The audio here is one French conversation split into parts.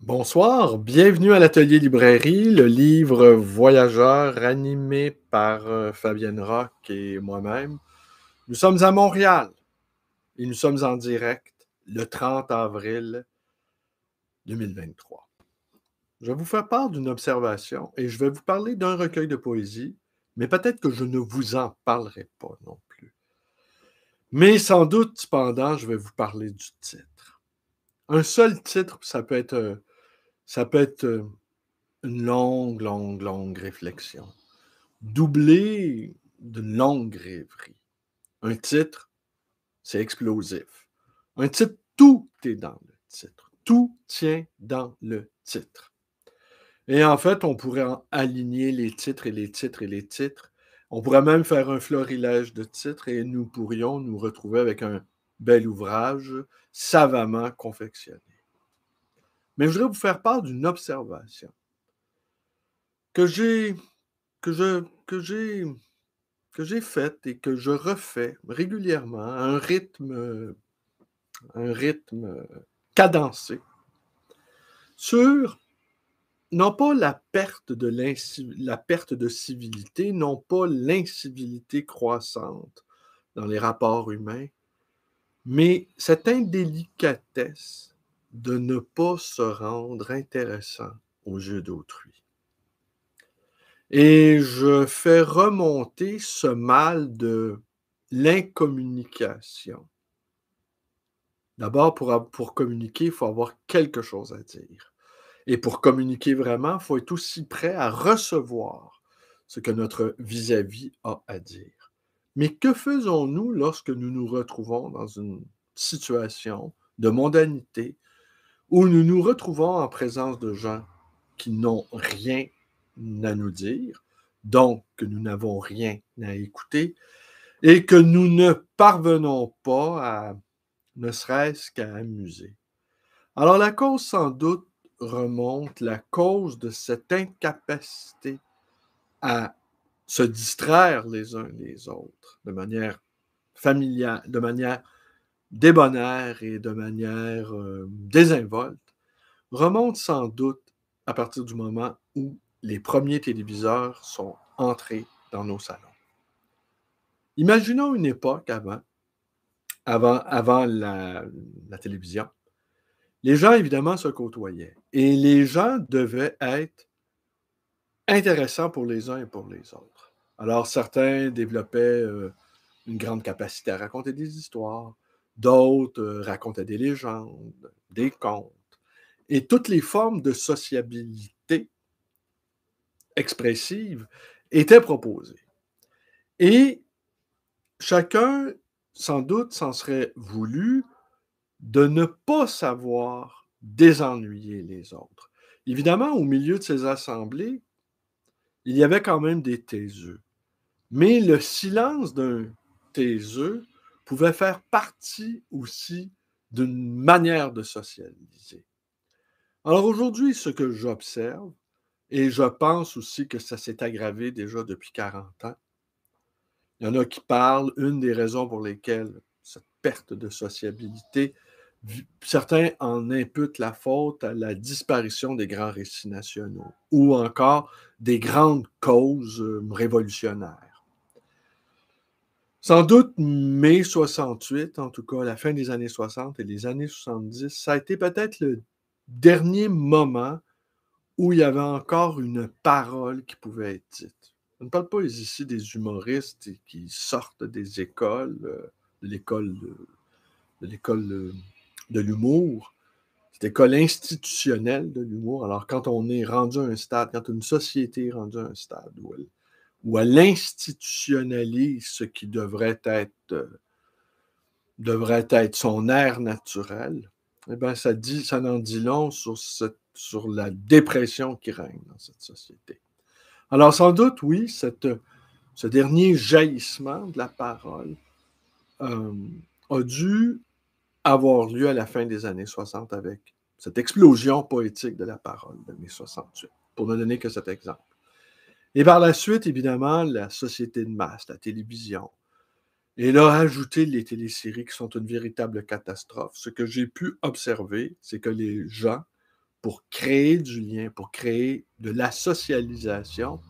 Bonsoir, bienvenue à l'Atelier Librairie, le livre voyageur animé par Fabienne Roch et moi-même. Nous sommes à Montréal et nous sommes en direct le 30 avril 2023. Je vais vous faire part d'une observation et je vais vous parler d'un recueil de poésie, mais peut-être que je ne vous en parlerai pas non plus. Mais sans doute, cependant, je vais vous parler du titre. Un seul titre, ça peut être une longue réflexion, doublée d'une longue rêverie. Un titre, c'est explosif. Un titre, tout est dans le titre. Tout tient dans le titre. Et en fait, on pourrait aligner les titres et les titres et les titres. On pourrait même faire un florilège de titres et nous pourrions nous retrouver avec un bel ouvrage savamment confectionné. Mais je voudrais vous faire part d'une observation que j'ai faite et que je refais régulièrement à un rythme cadencé sur non pas la perte de civilité, non pas l'incivilité croissante dans les rapports humains, mais cette indélicatesse de ne pas se rendre intéressant aux yeux d'autrui. Et je fais remonter ce mal de l'incommunication. D'abord, pour communiquer, il faut avoir quelque chose à dire. Et pour communiquer vraiment, il faut être aussi prêt à recevoir ce que notre vis-à-vis a à dire. Mais que faisons-nous lorsque nous nous retrouvons dans une situation de mondanité où nous nous retrouvons en présence de gens qui n'ont rien à nous dire, donc que nous n'avons rien à écouter, et que nous ne parvenons pas à ne serait-ce qu'à amuser. Alors la cause sans doute remonte, la cause de cette incapacité à se distraire les uns les autres de manière familiale, de manière débonnaire et de manière désinvolte, remonte sans doute à partir du moment où les premiers téléviseurs sont entrés dans nos salons. Imaginons une époque avant la télévision. Les gens, évidemment, se côtoyaient. Et les gens devaient être intéressants pour les uns et pour les autres. Alors, certains développaient une grande capacité à raconter des histoires. D'autres racontaient des légendes, des contes. Et toutes les formes de sociabilité expressive étaient proposées. Et chacun, sans doute, s'en serait voulu de ne pas savoir désennuyer les autres. Évidemment, au milieu de ces assemblées, il y avait quand même des taiseux. Mais le silence d'un taiseux pouvait faire partie aussi d'une manière de socialiser. Alors aujourd'hui, ce que j'observe, et je pense aussi que ça s'est aggravé déjà depuis 40 ans, il y en a qui parlent, une des raisons pour lesquelles cette perte de sociabilité, certains en imputent la faute à la disparition des grands récits nationaux ou encore des grandes causes révolutionnaires. Sans doute, mai 68, en tout cas, la fin des années 60 et les années 70, ça a été peut-être le dernier moment où il y avait encore une parole qui pouvait être dite. Je ne parle pas ici des humoristes qui sortent des écoles, de l'école de l'humour, cette école institutionnelle de l'humour. Alors, quand on est rendu à un stade, quand une société est rendue à un stade où elle institutionnalise ce qui devrait être son air naturel, eh bien, ça en dit long sur la dépression qui règne dans cette société. Alors, sans doute, oui, ce dernier jaillissement de la parole a dû avoir lieu à la fin des années 60 avec cette explosion poétique de la parole de mai 68, pour ne donner que cet exemple. Et par la suite, évidemment, la société de masse, la télévision, et là, ajouter les téléséries qui sont une véritable catastrophe. Ce que j'ai pu observer, c'est que les gens pour créer du lien, pour créer de la socialisation,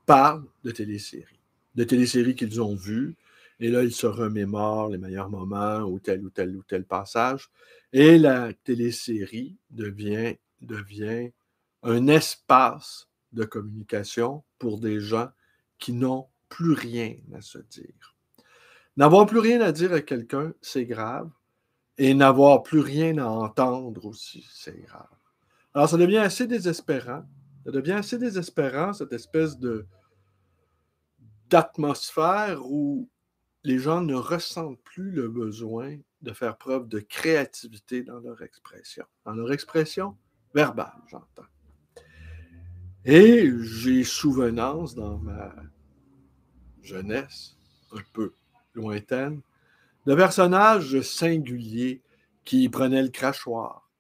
parlent de téléséries qu'ils ont vues, et là, ils se remémorent les meilleurs moments ou tel passage, et la télésérie devient un espace de communication pour des gens qui n'ont plus rien à se dire. N'avoir plus rien à dire à quelqu'un, c'est grave, et n'avoir plus rien à entendre aussi, c'est grave. Alors, ça devient assez désespérant. Ça devient assez désespérant, cette espèce d'atmosphère où les gens ne ressentent plus le besoin de faire preuve de créativité dans leur expression verbale, j'entends. Et j'ai souvenance dans ma jeunesse, un peu lointaine, de personnages singuliers qui prenaient le crachoir,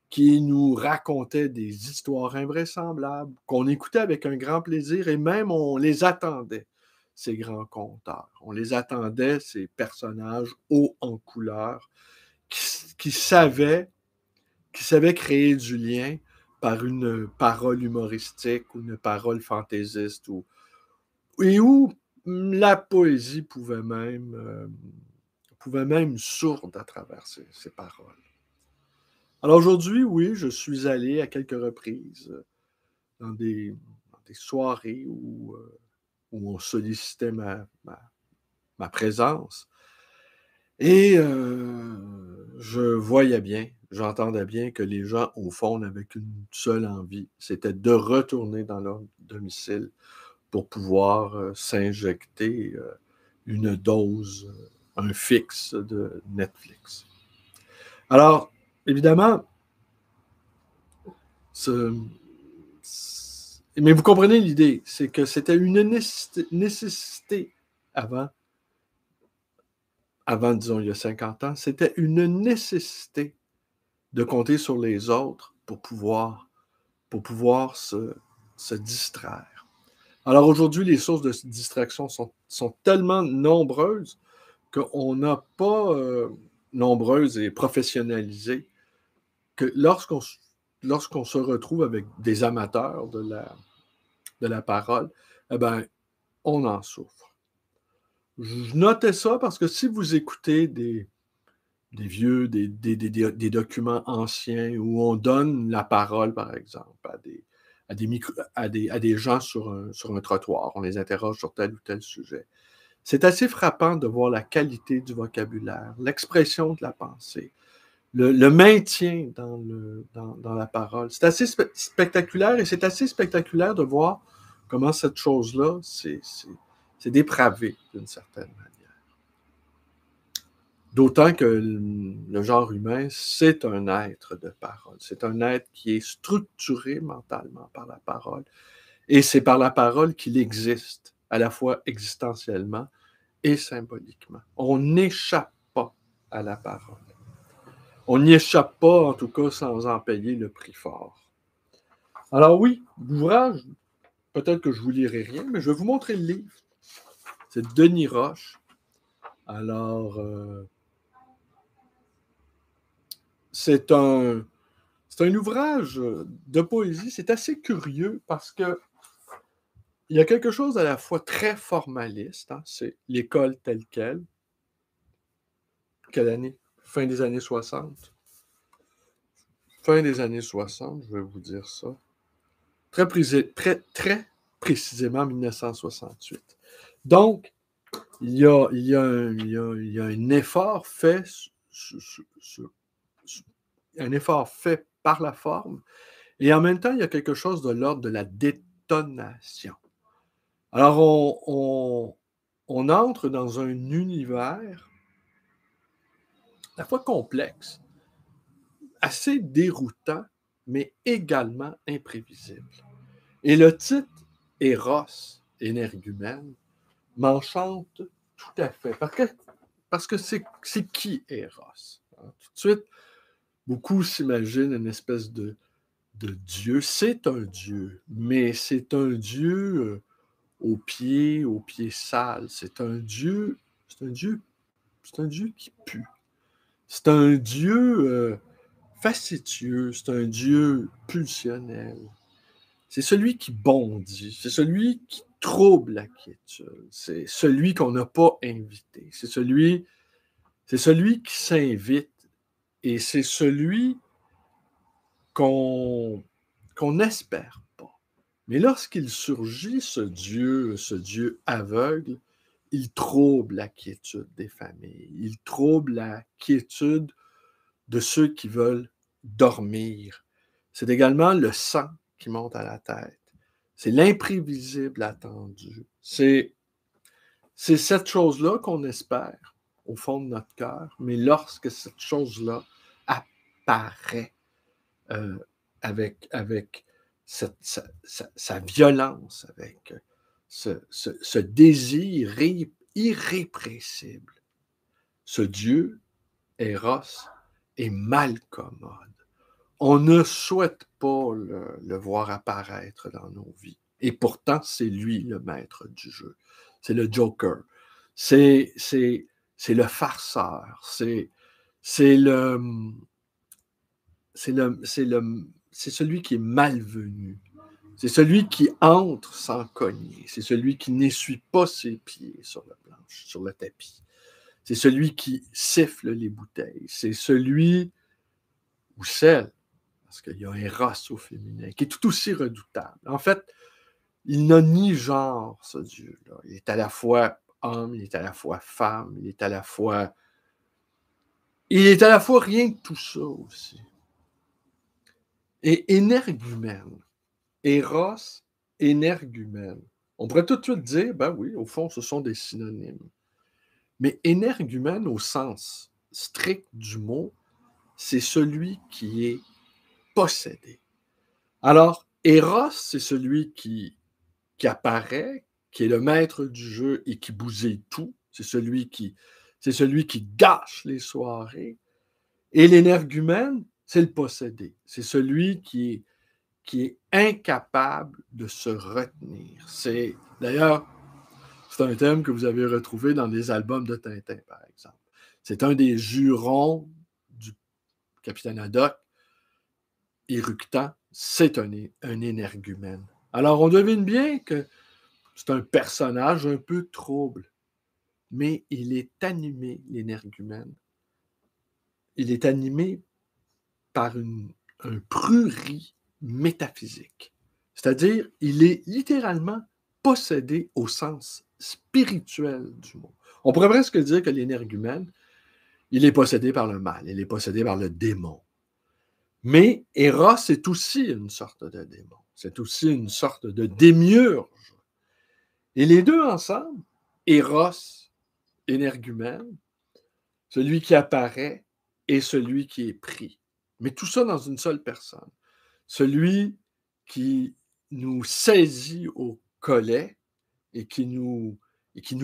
qui nous racontaient des histoires invraisemblables, qu'on écoutait avec un grand plaisir et même on les attendait, ces grands conteurs. On les attendait, ces personnages hauts en couleur, qui savaient créer du lien par une parole humoristique ou une parole fantaisiste, et où la poésie pouvait même sourde à travers ces paroles. Alors aujourd'hui, oui, je suis allé à quelques reprises dans des soirées où on sollicitait ma présence. Et je voyais bien, j'entendais bien que les gens, au fond, n'avaient qu'une seule envie, c'était de retourner dans leur domicile pour pouvoir s'injecter une dose, un fixe de Netflix. Alors, évidemment, mais vous comprenez l'idée, c'est que c'était une nécessité avant, disons, il y a 50 ans, c'était une nécessité de compter sur les autres pour pouvoir se distraire. Alors aujourd'hui, les sources de distraction sont tellement nombreuses qu'on n'a pas nombreuses et professionnalisées, que lorsqu'on se retrouve avec des amateurs de la parole, eh ben, on en souffre. Je notais ça parce que si vous écoutez des documents anciens où on donne la parole, par exemple, à des gens sur un trottoir, on les interroge sur tel ou tel sujet. C'est assez frappant de voir la qualité du vocabulaire, l'expression de la pensée, le maintien dans la parole. C'est assez spectaculaire, et c'est assez spectaculaire de voir comment cette chose-là, c'est dépravé d'une certaine manière. D'autant que le genre humain, c'est un être de parole. C'est un être qui est structuré mentalement par la parole. Et c'est par la parole qu'il existe, à la fois existentiellement et symboliquement. On n'échappe pas à la parole. On n'y échappe pas, en tout cas, sans en payer le prix fort. Alors oui, l'ouvrage, peut-être que je ne vous lirai rien, mais je vais vous montrer le livre. C'est Denis Roche. Alors, c'est un ouvrage de poésie. C'est assez curieux parce que il y a quelque chose à la fois très formaliste, hein, c'est l'école telle quelle. Quelle année? Fin des années 60. Fin des années 60, je vais vous dire ça. Très précisément 1968. Donc, il y a un effort fait par la forme, et en même temps, il y a quelque chose de l'ordre de la détonation. Alors, on entre dans un univers à la fois complexe, assez déroutant, mais également imprévisible. Et le titre Eros, énergumène, m'enchante tout à fait. Parce que c'est qui Eros? Tout de suite, beaucoup s'imaginent une espèce de dieu. C'est un dieu, mais c'est un dieu aux pieds sales. C'est un dieu qui pue. C'est un dieu facétieux, c'est un Dieu pulsionnel. C'est celui qui bondit, c'est celui qui trouble la quiétude, c'est celui qu'on n'a pas invité, c'est celui qui s'invite et c'est celui qu'on n'espère pas. Mais lorsqu'il surgit, ce Dieu aveugle, il trouble la quiétude des familles, il trouble la quiétude de ceux qui veulent dormir. C'est également le sang qui monte à la tête. C'est l'imprévisible attendu. C'est cette chose-là qu'on espère au fond de notre cœur, mais lorsque cette chose-là apparaît avec sa violence, avec ce désir irrépressible, ce Dieu, Eros, est mal commode. On ne souhaite pas le voir apparaître dans nos vies. Et pourtant, c'est lui le maître du jeu. C'est le Joker. C'est le farceur. C'est celui qui est malvenu. C'est celui qui entre sans cogner. C'est celui qui n'essuie pas ses pieds sur la planche, sur le tapis. C'est celui qui siffle les bouteilles. C'est celui ou celle, parce qu'il y a un Eros au féminin, qui est tout aussi redoutable. En fait, il n'a ni genre, ce Dieu-là. Il est à la fois homme, il est à la fois femme, il est à la fois rien de tout ça aussi. Et énergumène, Eros, énergumène. On pourrait tout de suite dire, ben oui, au fond, ce sont des synonymes. Mais énergumène, au sens strict du mot, c'est celui qui est possédé. Alors, Eros, c'est celui qui apparaît, qui est le maître du jeu et qui bousille tout. C'est celui qui gâche les soirées. Et l'énergumène, c'est le possédé. C'est celui qui est incapable de se retenir. D'ailleurs, c'est un thème que vous avez retrouvé dans les albums de Tintin, par exemple. C'est un des jurons du capitaine Haddock, éructant, c'est un énergumène. Alors, on devine bien que c'est un personnage un peu trouble, mais il est animé, l'énergumène. Il est animé par un prurit métaphysique. C'est-à-dire, il est littéralement possédé au sens spirituel du mot. On pourrait presque dire que l'énergumène, il est possédé par le mal, il est possédé par le démon. Mais Eros est aussi une sorte de démon. C'est aussi une sorte de démiurge. Et les deux ensemble, Eros, énergumène, celui qui apparaît et celui qui est pris. Mais tout ça dans une seule personne. Celui qui nous saisit au collet et qui nous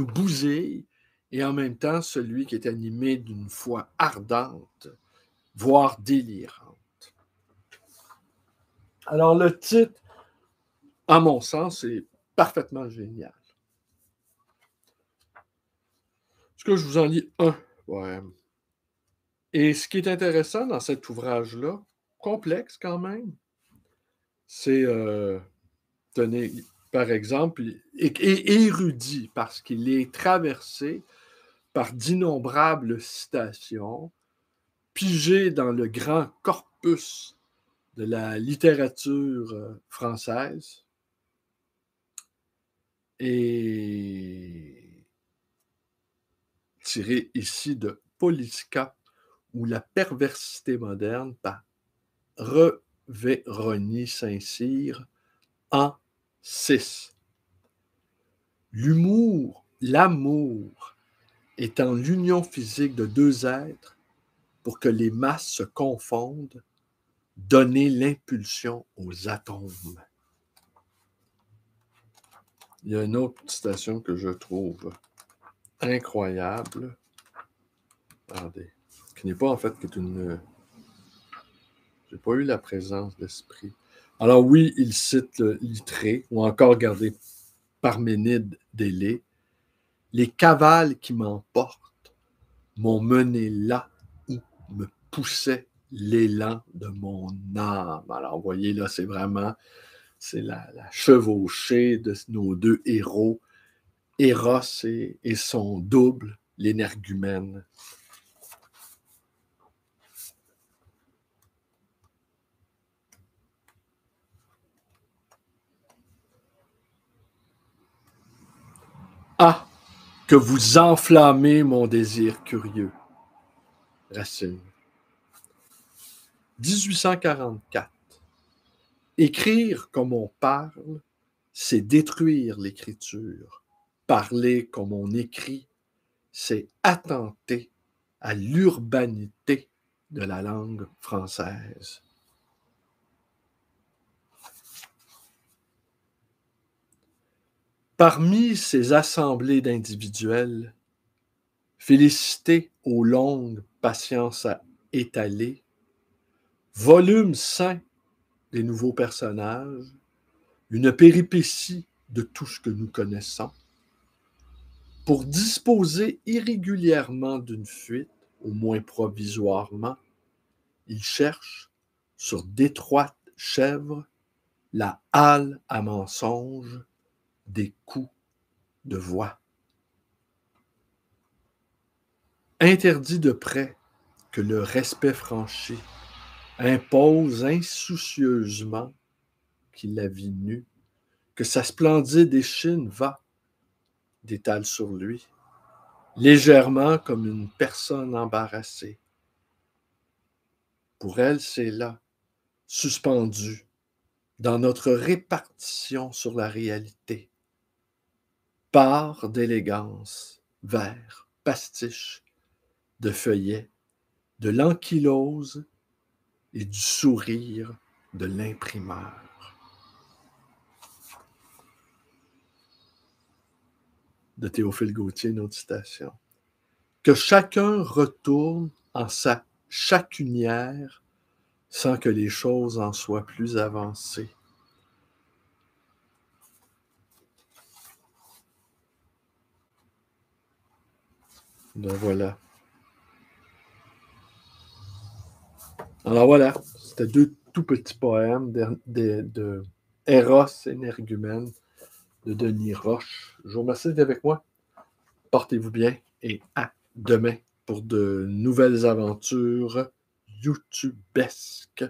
bousille, et en même temps celui qui est animé d'une foi ardente, voire délirante. Alors le titre, à mon sens, est parfaitement génial. Est-ce que je vous en lis un poème? Et ce qui est intéressant dans cet ouvrage-là, complexe quand même, c'est, tenez, par exemple, et érudit, parce qu'il est traversé par d'innombrables citations, pigé dans le grand corpus de la littérature française, et tiré ici de Politica, ou la perversité moderne, par Revéronie Saint-Cyr, en 6. L'amour étant l'union physique de deux êtres pour que les masses se confondent, donner l'impulsion aux atomes. Il y a une autre citation que je trouve incroyable. Attendez. Qui n'est pas en fait qu'une... J'ai pas eu la présence d'esprit. Alors oui, il cite Littré, ou encore, regardez, Parménide d'Élée. Les cavales qui m'emportent m'ont mené là où me poussait l'élan de mon âme. Alors, vous voyez, là, c'est la chevauchée de nos deux héros, Eros et son double, l'énergumène. Ah, que vous enflammez mon désir curieux. Racine. 1844. Écrire comme on parle, c'est détruire l'écriture. Parler comme on écrit, c'est attenter à l'urbanité de la langue française. Parmi ces assemblées d'individuels, félicité aux longues patiences à étaler, volume saint des nouveaux personnages, une péripétie de tout ce que nous connaissons, pour disposer irrégulièrement d'une fuite, au moins provisoirement, il cherche, sur d'étroites chèvres, la halle à mensonge des coups de voix. Interdit de près que le respect franchi impose insoucieusement qu'il la vit nue, que sa splendide échine va, détale sur lui, légèrement comme une personne embarrassée. Pour elle, c'est là, suspendu, dans notre répartition sur la réalité. Part d'élégance, vers, pastiche, de feuillet, de l'ankylose et du sourire de l'imprimeur. De Théophile Gautier, une autre citation. Que chacun retourne en sa chacunière sans que les choses en soient plus avancées. Ben voilà. Alors voilà, c'était deux tout petits poèmes de Eros énergumène de Denis Roche. Je vous remercie d'être avec moi. Portez-vous bien et à demain pour de nouvelles aventures youtubesques.